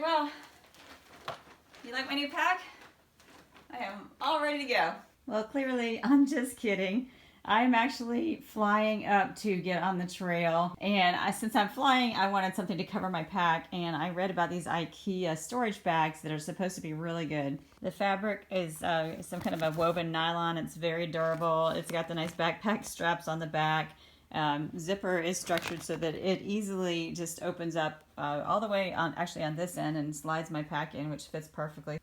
well, you like my new pack? I am all ready to go. Well, clearly, I'm just kidding. I'm actually flying up to get on the trail, and since I'm flying, I wanted something to cover my pack, and I read about these IKEA storage bags that are supposed to be really good. The fabric is some kind of a woven nylon. It's very durable. It's got the nice backpack straps on the back. Zipper is structured so that it easily just opens up all the way on this end and slides my pack in, which fits perfectly.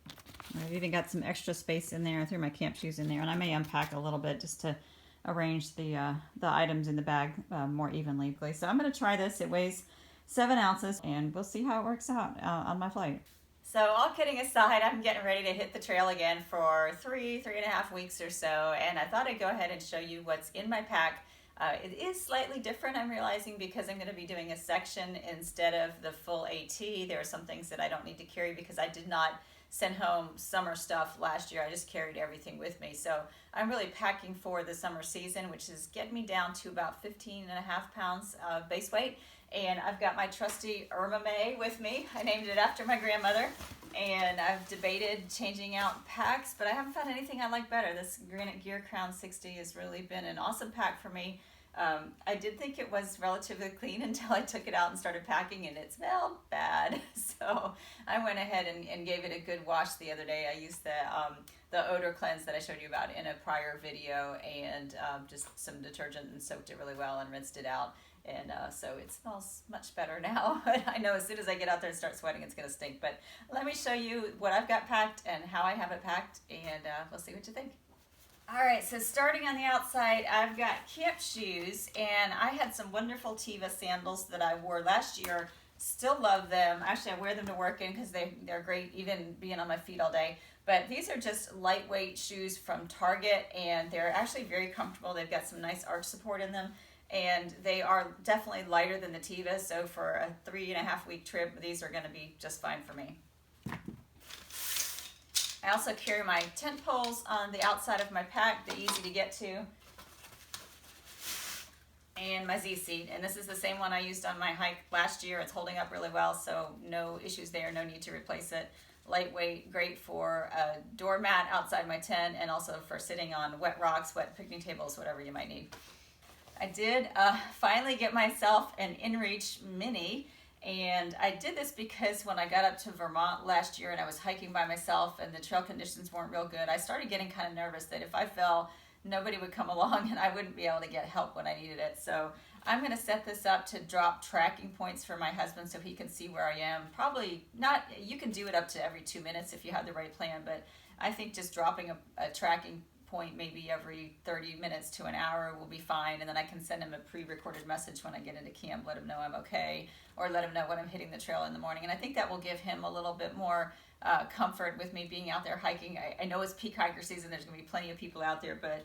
I've even got some extra space in there. I threw my camp shoes in there, and I may unpack a little bit just to arrange the items in the bag more evenly. So I'm going to try this. It weighs 7 ounces, and we'll see how it works out on my flight. So all kidding aside, I'm getting ready to hit the trail again for 3.5 weeks or so, and I thought I'd go ahead and show you what's in my pack. It is slightly different, I'm realizing, because I'm going to be doing a section instead of the full AT. There are some things that I don't need to carry because I did not send home summer stuff last year. I just carried everything with me. So I'm really packing for the summer season, which is getting me down to about 15.5 pounds base weight. And I've got my trusty Irma May with me. I named it after my grandmother. And I've debated changing out packs, but I haven't found anything I like better. This Granite Gear Crown 60 has really been an awesome pack for me. I did think it was relatively clean until I took it out and started packing, and it smelled bad. So I went ahead and gave it a good wash the other day. I used the odor cleanse that I showed you about in a prior video, and just some detergent, and soaked it really well and rinsed it out. And so it smells much better now. But I know as soon as I get out there and start sweating, it's going to stink. But let me show you what I've got packed and how I have it packed, and we'll see what you think. All right, so starting on the outside, I've got camp shoes, and I had some wonderful Teva sandals that I wore last year. Still love them. Actually, I wear them to work in because they're great even being on my feet all day. But these are just lightweight shoes from Target, and they're actually very comfortable. They've got some nice arch support in them, and they are definitely lighter than the Teva. So for a 3.5 week trip, these are going to be just fine for me. I also carry my tent poles on the outside of my pack, they're easy to get to, and my Z-seat. And this is the same one I used on my hike last year. It's holding up really well, so no issues there, no need to replace it. Lightweight, great for a doormat outside my tent, and also for sitting on wet rocks, wet picnic tables, whatever you might need. I did finally get myself an Enriched Mini. And I did this because when I got up to Vermont last year and I was hiking by myself and the trail conditions weren't real good, I started getting kind of nervous that if I fell, nobody would come along and I wouldn't be able to get help when I needed it. So I'm going to set this up to drop tracking points for my husband so he can see where I am. Probably not, you can do it up to every 2 minutes if you have the right plan, but I think just dropping a tracking point maybe every 30 minutes to an hour will be fine, and then I can send him a pre-recorded message when I get into camp, let him know I'm okay, or let him know when I'm hitting the trail in the morning. And I think that will give him a little bit more comfort with me being out there hiking. I know it's peak hiker season, there's going to be plenty of people out there, but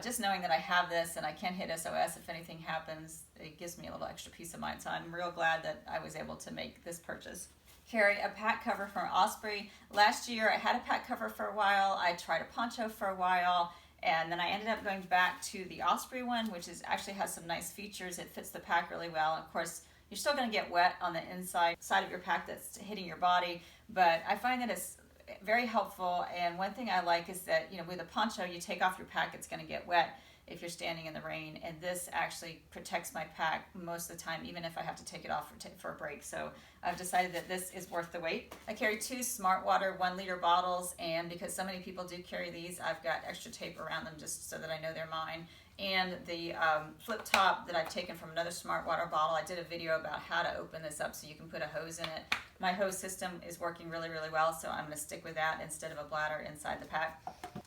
just knowing that I have this and I can hit SOS if anything happens, it gives me a little extra peace of mind. So I'm real glad that I was able to make this purchase. Carry a pack cover from Osprey. Last year I had a pack cover for a while. I tried a poncho for a while, and then I ended up going back to the Osprey one, which actually has some nice features. It fits the pack really well. Of course, you're still going to get wet on the inside side of your pack that's hitting your body, but I find that it's very helpful. And one thing I like is that, you know, with a poncho, you take off your pack, it's going to get wet if you're standing in the rain, and this actually protects my pack most of the time, even if I have to take it off for a break. So I've decided that this is worth the wait. I carry 2 Smart Water 1-liter bottles, and because so many people do carry these, I've got extra tape around them just so that I know they're mine. And the flip top that I've taken from another Smart Water bottle. I did a video about how to open this up so you can put a hose in it. My hose system is working really, really well, so I'm going to stick with that instead of a bladder inside the pack.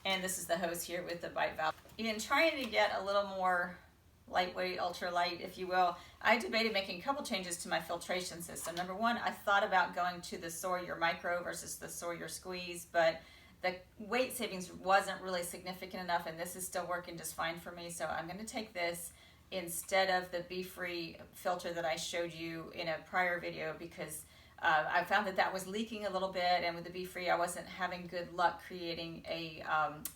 And this is the hose here with the bite valve. In trying to get a little more lightweight, ultralight, if you will, I debated making a couple changes to my filtration system. Number one, I thought about going to the Sawyer Micro versus the Sawyer Squeeze, but the weight savings wasn't really significant enough, and this is still working just fine for me. So I'm going to take this instead of the Be Free filter that I showed you in a prior video, because I found that was leaking a little bit, and with the Be Free I wasn't having good luck creating a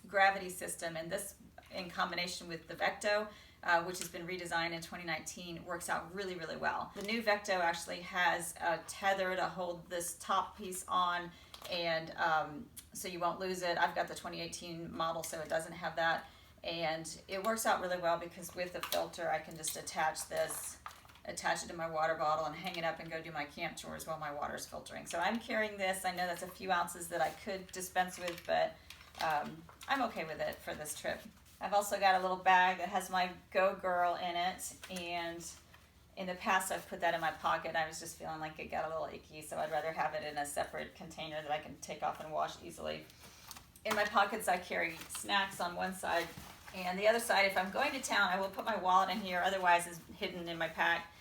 gravity system, and this in combination with the Vecto which has been redesigned in 2019, works out really, really well. The new Vecto actually has a tether to hold this top piece on, and so you won't lose it. I've got the 2018 model, so it doesn't have that. And it works out really well because with the filter, I can just attach it to my water bottle and hang it up and go do my camp chores while my water's filtering. So I'm carrying this. I know that's a few ounces that I could dispense with, but I'm okay with it for this trip. I've also got a little bag that has my Go Girl in it, and in the past I've put that in my pocket. I was just feeling like it got a little icky, so I'd rather have it in a separate container that I can take off and wash easily. In my pockets I carry snacks on one side, and the other side, if I'm going to town, I will put my wallet in here, otherwise it's hidden in my pack.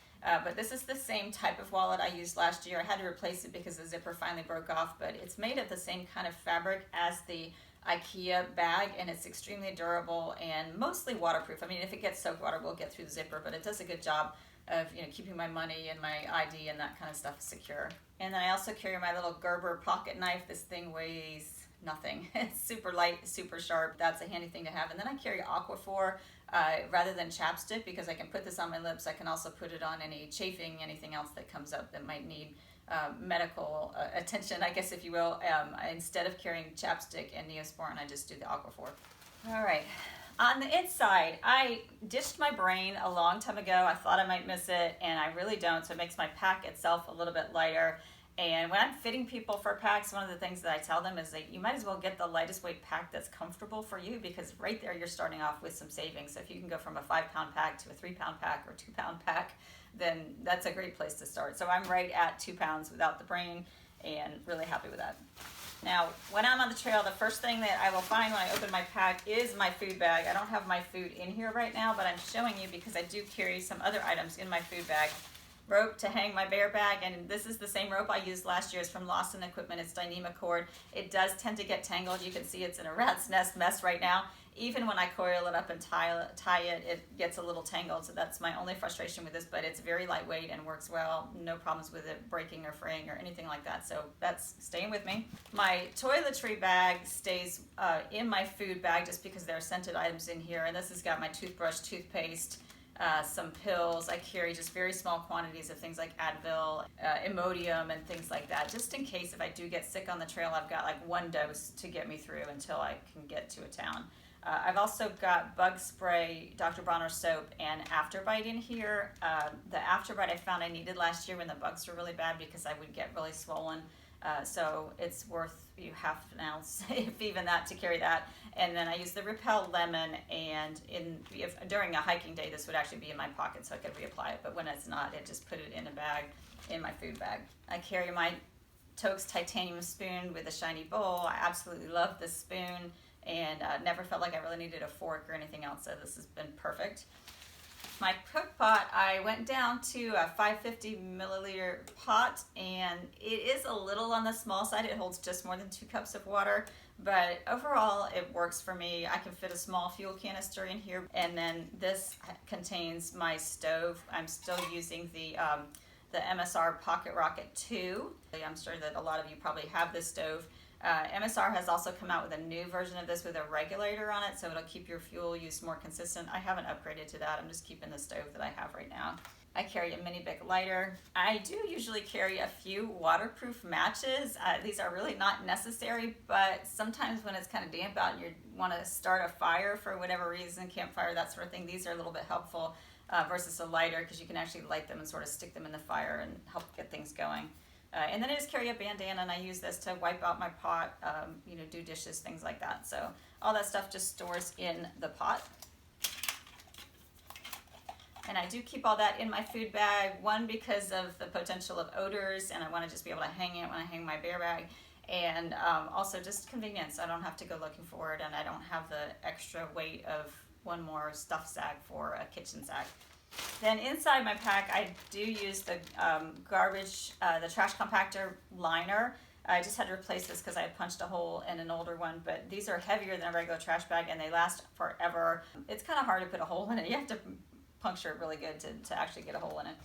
But this is the same type of wallet I used last year. I had to replace it because the zipper finally broke off, but it's made of the same kind of fabric as the IKEA bag, and it's extremely durable and mostly waterproof. I mean, if it gets soaked, water will get through the zipper, but it does a good job of keeping my money and my ID and that kind of stuff secure. And then I also carry my little Gerber pocket knife. This thing weighs nothing. It's super light, super sharp. That's a handy thing to have. And then I carry Aquaphor rather than chapstick, because I can put this on my lips. I can also put it on any chafing, anything else that comes up that might need medical attention, I guess, if you will. Instead of carrying chapstick and Neosporin, I just do the Aquaphor. All right. On the inside, I ditched my brain a long time ago. I thought I might miss it, and I really don't, so it makes my pack itself a little bit lighter. And when I'm fitting people for packs, one of the things that I tell them is that you might as well get the lightest weight pack that's comfortable for you, because right there you're starting off with some savings. So if you can go from a 5-pound pack to a 3-pound pack or 2-pound pack, then that's a great place to start. So I'm right at 2 pounds without the brain, and really happy with that. Now, when I'm on the trail, the first thing that I will find when I open my pack is my food bag. I don't have my food in here right now, but I'm showing you because I do carry some other items in my food bag. Rope to hang my bear bag, and this is the same rope I used last year. It's from Lawson Equipment. It's Dyneema cord. It does tend to get tangled. You can see it's in a rat's nest mess right now. Even when I coil it up and tie it, it gets a little tangled. So that's my only frustration with this, but it's very lightweight and works well. No problems with it breaking or fraying or anything like that. So that's staying with me. My toiletry bag stays in my food bag just because there are scented items in here. And this has got my toothbrush, toothpaste, some pills. I carry just very small quantities of things like Advil, Imodium, and things like that, just in case if I do get sick on the trail. I've got like 1 dose to get me through until I can get to a town. I've also got bug spray, Dr. Bronner soap, and Afterbite in here. The Afterbite I found I needed last year when the bugs were really bad, because I would get really swollen. So it's worth half an ounce, if even that, to carry that. And then I use the Repel Lemon, and during a hiking day, this would actually be in my pocket so I could reapply it. But when it's not, I just put it in a bag, in my food bag. I carry my Toaks titanium spoon with a shiny bowl. I absolutely love this spoon, and never felt like I really needed a fork or anything else, so this has been perfect. My cook pot, I went down to a 550 milliliter pot, and it is a little on the small side. It holds just more than 2 cups of water, but overall it works for me. I can fit a small fuel canister in here, and then this contains my stove. I'm still using the MSR Pocket Rocket 2. I'm sure that a lot of you probably have this stove. MSR has also come out with a new version of this with a regulator on it, so it'll keep your fuel use more consistent. I haven't upgraded to that. I'm just keeping the stove that I have right now. I carry a mini Bic lighter. I do usually carry a few waterproof matches. These are really not necessary, but sometimes when it's kind of damp out and you want to start a fire for whatever reason, campfire, that sort of thing, these are a little bit helpful versus a lighter, because you can actually light them and sort of stick them in the fire and help get things going. And then I just carry a bandana, and I use this to wipe out my pot, do dishes, things like that. So all that stuff just stores in the pot. And I do keep all that in my food bag, one, because of the potential of odors, and I want to just be able to hang it when I hang my bear bag. And also just convenience. I don't have to go looking for it, and I don't have the extra weight of one more stuff sack for a kitchen sack. Then inside my pack, I do use the the trash compactor liner. I just had to replace this because I had punched a hole in an older one, but these are heavier than a regular trash bag, and they last forever. It's kind of hard to put a hole in it. You have to puncture it really good to actually get a hole in it.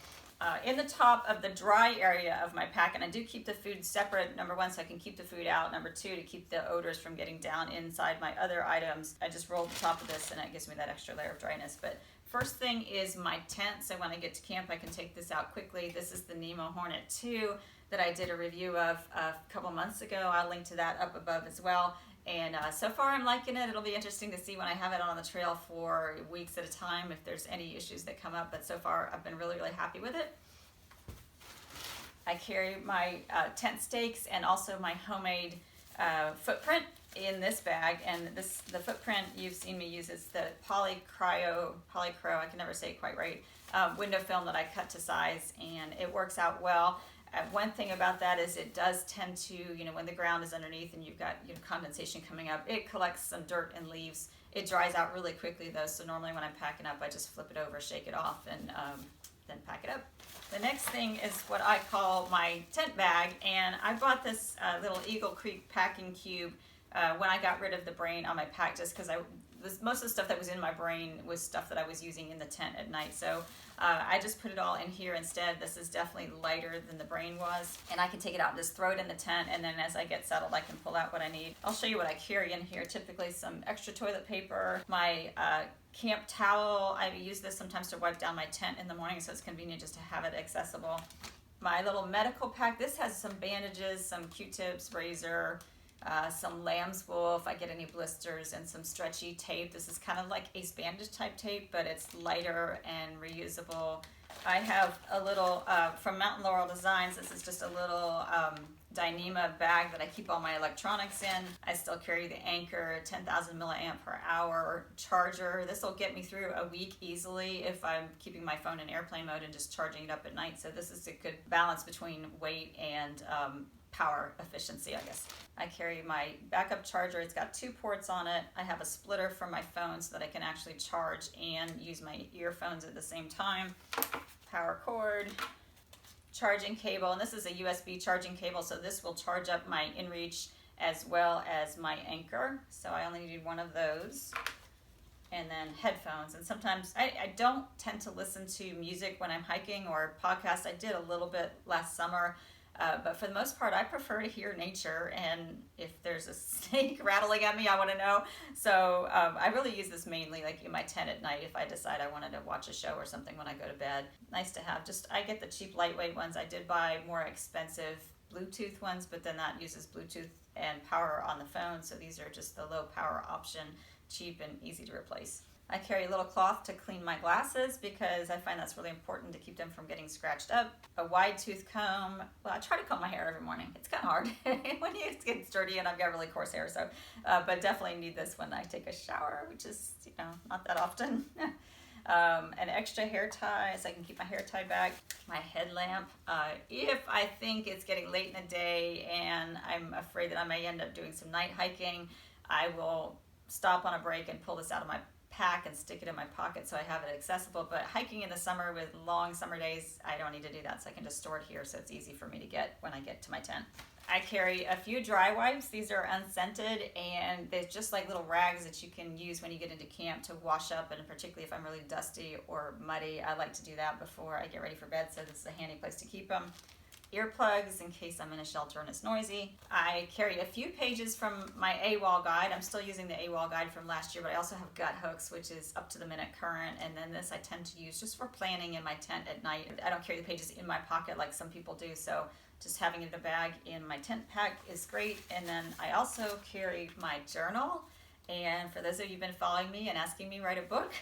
in the top of the dry area of my pack, and I do keep the food separate, number one, so I can keep the food out, number two, to keep the odors from getting down inside my other items. I just roll the top of this and it gives me that extra layer of dryness. But first thing is my tent, so when I get to camp I can take this out quickly. This is the Nemo Hornet 2 that I did a review of a couple months ago. I'll link to that up above as well. And so far I'm liking it. It'll be interesting to see when I have it on the trail for weeks at a time if there's any issues that come up, but so far I've been really happy with it. I carry my tent stakes and also my homemade footprint in this bag, and the footprint you've seen me use is the polycro, I can never say it quite right, window film that I cut to size, and it works out well. One thing about that is it does tend to, when the ground is underneath and you've got condensation coming up, it collects some dirt and leaves. It dries out really quickly though, so normally when I'm packing up I just flip it over, shake it off, and then pack it up. The next thing is what I call my tent bag, and I bought this little Eagle Creek packing cube when I got rid of the brain on my pack, just because most of the stuff that was in my brain was stuff that I was using in the tent at night. So I just put it all in here instead. This is definitely lighter than the brain was, and I can take it out and just throw it in the tent, and then as I get settled I can pull out what I need. I'll show you what I carry in here. Typically some extra toilet paper, my camp towel. I use this sometimes to wipe down my tent in the morning, so it's convenient just to have it accessible. My little medical pack, this has some bandages, some Q-tips, razor, some lamb's wool if I get any blisters, and some stretchy tape. This is kind of like ace bandage type tape, but it's lighter and reusable. I have a little from Mountain Laurel Designs. This is just a little Dyneema bag that I keep all my electronics in. I still carry the Anchor 10,000 milliamp per hour charger. This will get me through a week easily if I'm keeping my phone in airplane mode and just charging it up at night. So this is a good balance between weight and power efficiency, I guess. I carry my backup charger. It's got 2 ports on it. I have a splitter for my phone so that I can actually charge and use my earphones at the same time. Power cord, charging cable, and this is a USB charging cable, so this will charge up my Enriched as well as my Anchor. So I only need one of those. And then headphones, and sometimes I don't tend to listen to music when I'm hiking or podcasts. I did a little bit last summer. But for the most part, I prefer to hear nature, and if there's a snake rattling at me, I want to know. So I really use this mainly like in my tent at night if I decide I wanted to watch a show or something when I go to bed. Nice to have. I get the cheap lightweight ones. I did buy more expensive Bluetooth ones, but then that uses Bluetooth and power on the phone. So these are just the low power option, cheap and easy to replace. I carry a little cloth to clean my glasses because I find that's really important to keep them from getting scratched up. A wide tooth comb. Well, I try to comb my hair every morning. It's kind of hard when it gets dirty, and I've got really coarse hair, so but definitely need this when I take a shower, which is not that often. An extra hair tie so I can keep my hair tied back. My headlamp. If I think it's getting late in the day and I'm afraid that I may end up doing some night hiking, I will stop on a break and pull this out of my pack and stick it in my pocket so I have it accessible. But hiking in the summer with long summer days, I don't need to do that, so I can just store it here so it's easy for me to get when I get to my tent. I carry a few dry wipes. These are unscented, and they're just like little rags that you can use when you get into camp to wash up, and particularly if I'm really dusty or muddy, I like to do that before I get ready for bed, so this is a handy place to keep them. Earplugs in case I'm in a shelter and it's noisy. I carry a few pages from my AWOL guide. I'm still using the AWOL guide from last year, but I also have gut hooks, which is up to the minute current, and then this I tend to use just for planning in my tent at night. I don't carry the pages in my pocket like some people do, so just having it in a bag in my tent pack is great. And then I also carry my journal. And for those of you who've been following me and asking me to write a book,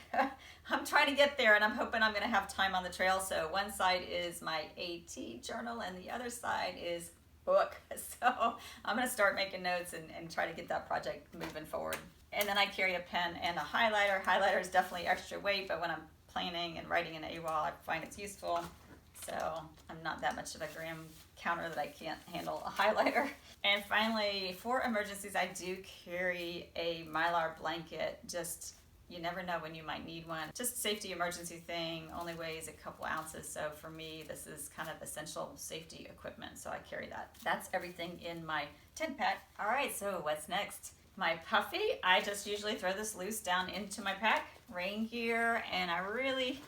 I'm trying to get there, and I'm hoping I'm going to have time on the trail. So one side is my AT journal and the other side is book. So I'm going to start making notes and try to get that project moving forward. And then I carry a pen and a highlighter. Highlighter is definitely extra weight, but when I'm planning and writing in AWOL, I find it's useful. So I'm not that much of a gram counter that I can't handle a highlighter. And finally, for emergencies, I do carry a Mylar blanket. Just, you never know when you might need one. Just safety emergency thing, only weighs a couple ounces. So for me, this is kind of essential safety equipment. So I carry that. That's everything in my tent pack. All right, so what's next? My puffy, I just usually throw this loose down into my pack. Rain gear, and I really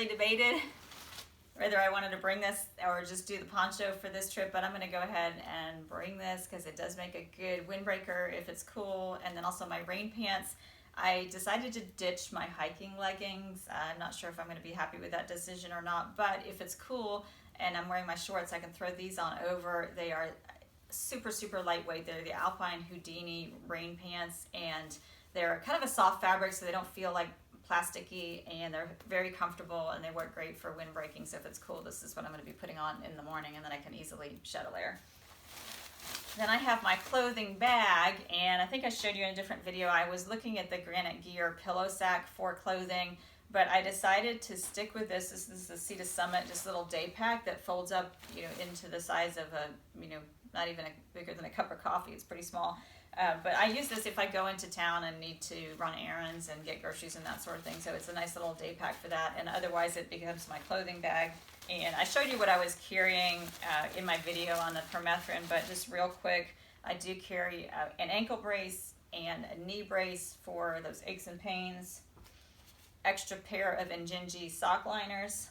debated whether I wanted to bring this or just do the poncho for this trip, but I'm going to go ahead and bring this because it does make a good windbreaker if it's cool. And then also my rain pants. I decided to ditch my hiking leggings. I'm not sure if I'm going to be happy with that decision or not, but if it's cool and I'm wearing my shorts, I can throw these on over. They are super, super lightweight. They're the Alpine Houdini rain pants, and they're kind of a soft fabric, so they don't feel like plasticky, and they're very comfortable, and they work great for windbreaking. So if it's cool, this is what I'm going to be putting on in the morning, and then I can easily shed a layer. Then I have my clothing bag, and I think I showed you in a different video. I was looking at the Granite Gear pillow sack for clothing, but I decided to stick with this. This is the Sea to Summit, just a little day pack that folds up, into the size of a, not even bigger than a cup of coffee. It's pretty small. But I use this if I go into town and need to run errands and get groceries and that sort of thing. So it's a nice little day pack for that. And otherwise it becomes my clothing bag. And I showed you what I was carrying in my video on the permethrin, but just real quick, I do carry an ankle brace and a knee brace for those aches and pains, extra pair of Injinji sock liners,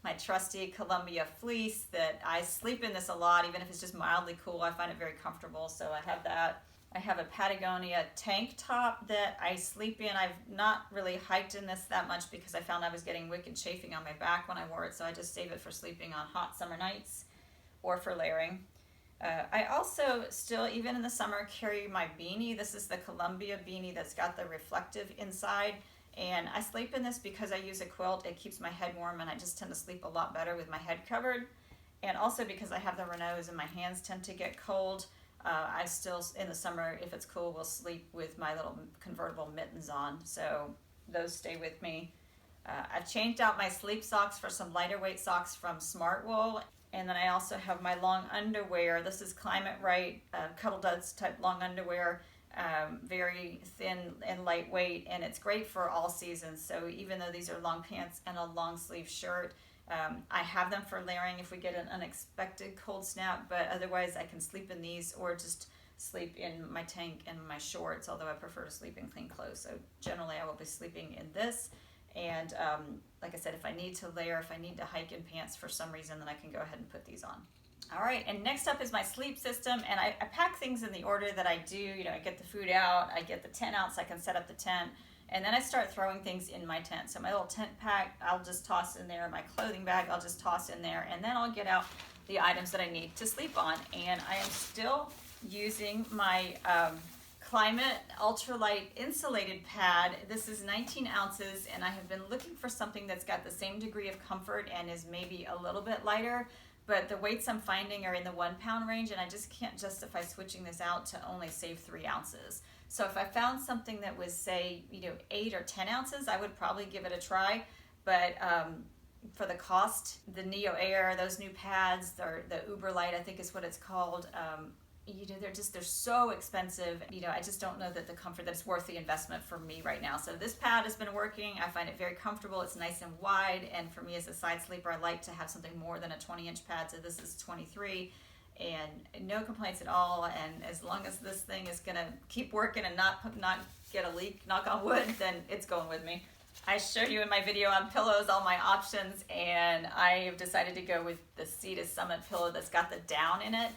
my trusty Columbia fleece that I sleep in this a lot, even if it's just mildly cool. I find it very comfortable, so I have that. I have a Patagonia tank top that I sleep in. I've not really hiked in this that much because I found I was getting wicked chafing on my back when I wore it, so I just save it for sleeping on hot summer nights or for layering. I also still, even in the summer, carry my beanie. This is the Columbia beanie that's got the reflective inside. And I sleep in this because I use a quilt. It keeps my head warm, and I just tend to sleep a lot better with my head covered. And also because I have the Renaults and my hands tend to get cold, I still, in the summer, if it's cool, will sleep with my little convertible mittens on. So those stay with me. I've changed out my sleep socks for some lighter weight socks from Smart Wool. And then I also have my long underwear. This is Climate Right, Cuddle Duds type long underwear. Very thin and lightweight, and it's great for all seasons. So even though these are long pants and a long sleeve shirt, I have them for layering if we get an unexpected cold snap, but otherwise I can sleep in these or just sleep in my tank and my shorts, although I prefer to sleep in clean clothes. So generally I will be sleeping in this, and like I said, if I need to layer, if I need to hike in pants for some reason, then I can go ahead and put these on. All right, and next up is my sleep system, and I pack things in the order that I do. I get the food out, I get the tent out so I can set up the tent, and then I start throwing things in my tent. So my little tent pack, I'll just toss in there. My clothing bag, I'll just toss in there, and then I'll get out the items that I need to sleep on. And I am still using my Climate Ultralight Insulated Pad. This is 19 ounces, and I have been looking for something that's got the same degree of comfort and is maybe a little bit lighter. But the weights I'm finding are in the 1 pound range, and I just can't justify switching this out to only save 3 ounces. So if I found something that was, say, 8 or 10 ounces, I would probably give it a try. But for the cost, the Neo Air, those new pads, the Uber Light, I think is what it's called, they're so expensive. I just don't know that it's worth the investment for me right now. So this pad has been working. I find it very comfortable. It's nice and wide, and for me as a side sleeper, I like to have something more than a 20-inch pad. So this is 23, and no complaints at all. And as long as this thing is gonna keep working and not get a leak, knock on wood, then it's going with me. I showed you in my video on pillows all my options, and I have decided to go with the Sea to Summit pillow that's got the down in it.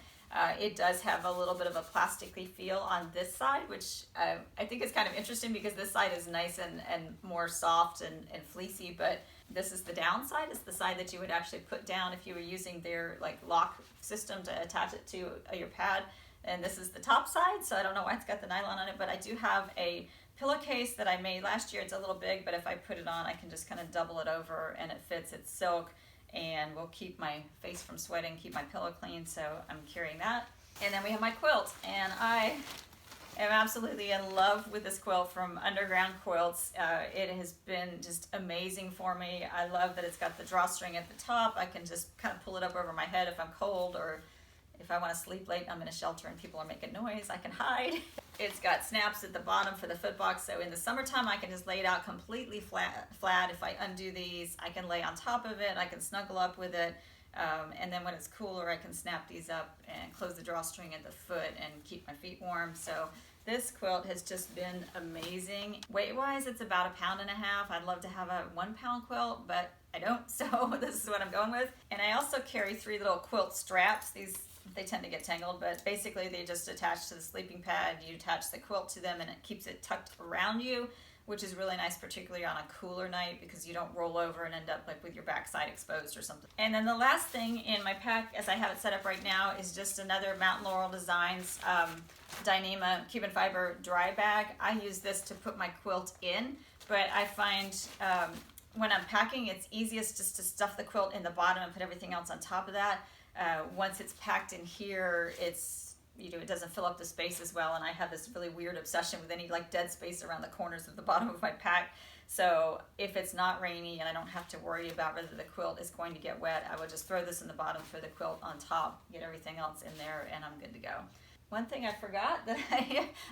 It does have a little bit of a plasticky feel on this side, which I think is kind of interesting because this side is nice and more soft and fleecy, but this is the down side. It's the side that you would actually put down if you were using their lock system to attach it to your pad. And this is the top side, so I don't know why it's got the nylon on it, but I do have a pillowcase that I made last year. It's a little big, but if I put it on, I can just kind of double it over and it fits. It's silk and will keep my face from sweating, keep my pillow clean, so I'm carrying that. And then we have my quilt, and I am absolutely in love with this quilt from Underground Quilts. It has been just amazing for me. I love that it's got the drawstring at the top. I can just kind of pull it up over my head if I'm cold, or if I want to sleep late and I'm in a shelter and people are making noise, I can hide. It's got snaps at the bottom for the foot box, so in the summertime I can just lay it out completely flat. If I undo these, I can lay on top of it, I can snuggle up with it, and then when it's cooler I can snap these up and close the drawstring at the foot and keep my feet warm. So This quilt has just been amazing. Weight-wise, it's about 1.5 pounds. I'd love to have a 1 pound quilt, but I don't, so this is what I'm going with. And I also carry 3 little quilt straps. They tend to get tangled, but basically they just attach to the sleeping pad. You attach the quilt to them and it keeps it tucked around you, which is really nice, particularly on a cooler night, because you don't roll over and end up like with your backside exposed or something. And then the last thing in my pack, as I have it set up right now, is just another Mountain Laurel Designs Dyneema Cuban fiber dry bag. I use this to put my quilt in, but I find when I'm packing, it's easiest just to stuff the quilt in the bottom and put everything else on top of that. Once it's packed in here, it doesn't fill up the space as well, and I have this really weird obsession with any like dead space around the corners of the bottom of my pack. So if it's not rainy and I don't have to worry about whether the quilt is going to get wet, I will just throw this in the bottom, throw the quilt on top, get everything else in there, and I'm good to go. One thing I forgot that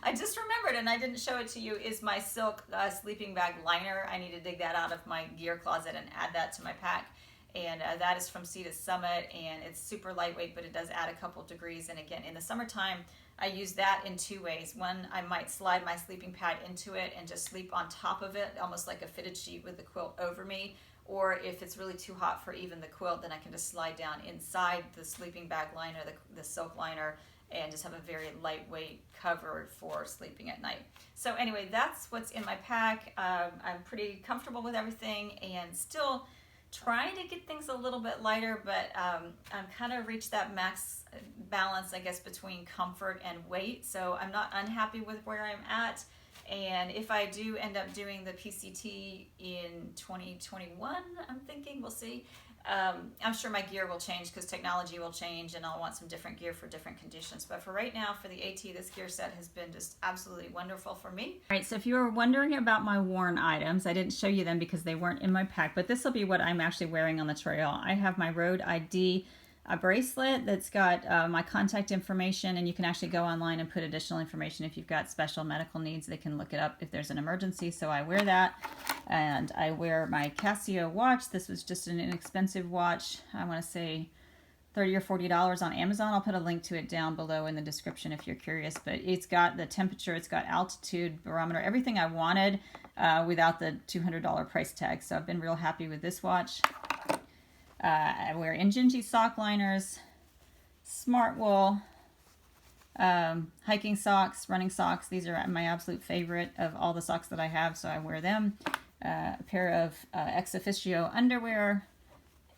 I just remembered and I didn't show it to you is my silk sleeping bag liner. I need to dig that out of my gear closet and add that to my pack. And that is from Sea to Summit, and it's super lightweight, but it does add a couple degrees. And again, in the summertime, I use that in 2 ways. One, I might slide my sleeping pad into it and just sleep on top of it, almost like a fitted sheet with the quilt over me. Or if it's really too hot for even the quilt, then I can just slide down inside the sleeping bag liner, the silk liner, and just have a very lightweight cover for sleeping at night. So anyway, that's what's in my pack. I'm pretty comfortable with everything and still trying to get things a little bit lighter, but I'm kind of reached that max balance, I guess, between comfort and weight. So I'm not unhappy with where I'm at. And if I do end up doing the PCT in 2021, I'm thinking, we'll see. I'm sure my gear will change because technology will change and I'll want some different gear for different conditions. But for right now, for the AT, this gear set has been just absolutely wonderful for me. All right, so if you were wondering about my worn items, I didn't show you them because they weren't in my pack, but this will be what I'm actually wearing on the trail. I have my Road ID bracelet that's got my contact information, and you can actually go online and put additional information if you've got special medical needs. They can look it up if there's an emergency, so I wear that. And I wear my Casio watch. This was just an inexpensive watch. I want to say $30 or $40 on Amazon. I'll put a link to it down below in the description if you're curious, but it's got the temperature, it's got altitude, barometer, everything I wanted without the $200 price tag. So I've been real happy with this watch. I wear Injinji sock liners, smart wool, hiking socks, running socks. These are my absolute favorite of all the socks that I have, so I wear them. A pair of ex officio underwear,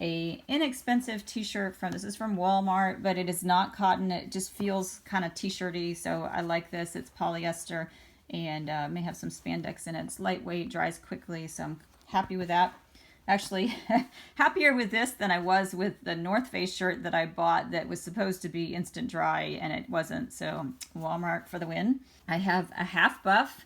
a inexpensive t-shirt this is from Walmart, but it is not cotton. It just feels kind of t-shirty, so I like this. It's polyester and may have some spandex in it. It's lightweight, dries quickly, so I'm happy with that. Actually, happier with this than I was with the North Face shirt that I bought that was supposed to be instant dry, and it wasn't. So Walmart for the win. I have a half buff,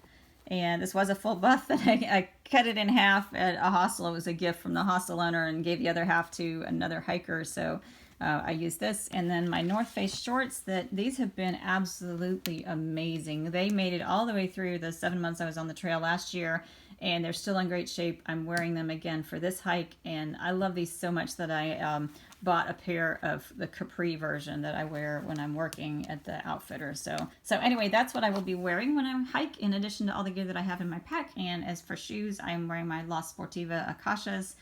and this was a full buff that I cut it in half at a hostel. It was a gift from the hostel owner and gave the other half to another hiker. So I used this. And then my North Face shorts, these have been absolutely amazing. They made it all the way through the 7 months I was on the trail last year, and they're still in great shape. I'm wearing them again for this hike, and I love these so much that I bought a pair of the capri version that I wear when I'm working at the outfitter. So anyway, that's what I will be wearing when I hike, in addition to all the gear that I have in my pack. And as for shoes, I'm wearing my La Sportiva Akashas.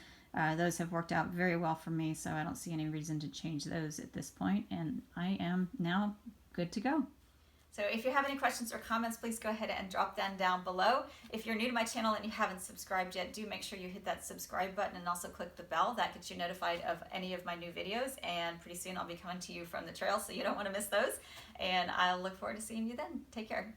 Those have worked out very well for me, so I don't see any reason to change those at this point, and I am now good to go. So if you have any questions or comments, please go ahead and drop them down below. If you're new to my channel and you haven't subscribed yet, do make sure you hit that subscribe button and also click the bell. That gets you notified of any of my new videos, and pretty soon I'll be coming to you from the trail, so you don't want to miss those. And I'll look forward to seeing you then. Take care.